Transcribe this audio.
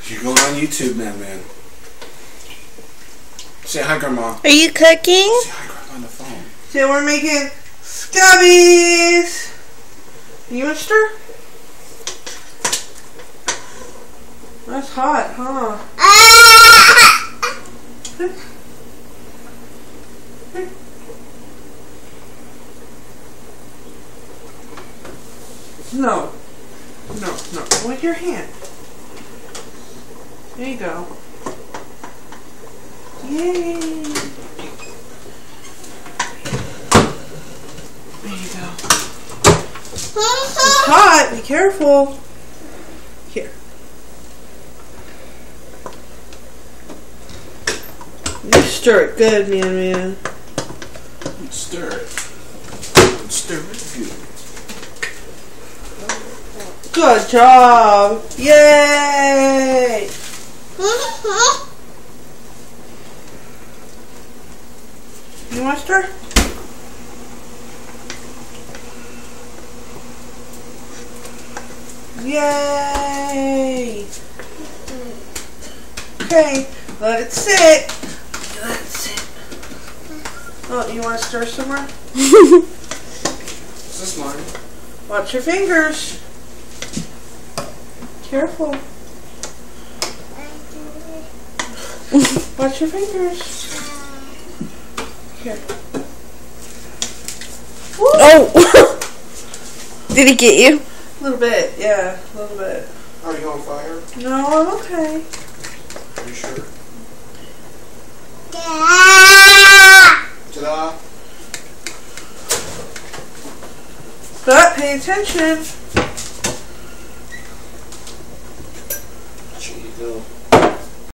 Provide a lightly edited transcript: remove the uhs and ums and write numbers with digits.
You're going on YouTube now, man. Say hi, Grandma. Are you cooking? Say hi, Grandma, on the phone. So we're making scabbies. You want to stir? That's hot, huh? No. No. With your hand. There you go. Yay! There you go. It's hot. Be careful. Here. You stir it good, man. Stir it. Stir it good. Good job. Yay! You want to stir? Yay! Okay, let it sit. Let it sit. Oh, you want to stir some more? Is this mine? Watch your fingers. Careful. Watch your fingers. Here. Woo. Oh! Did he get you? A little bit, yeah, a little bit. Are you on fire? No, I'm okay. Are you sure? Ta-da! But pay attention. There you go.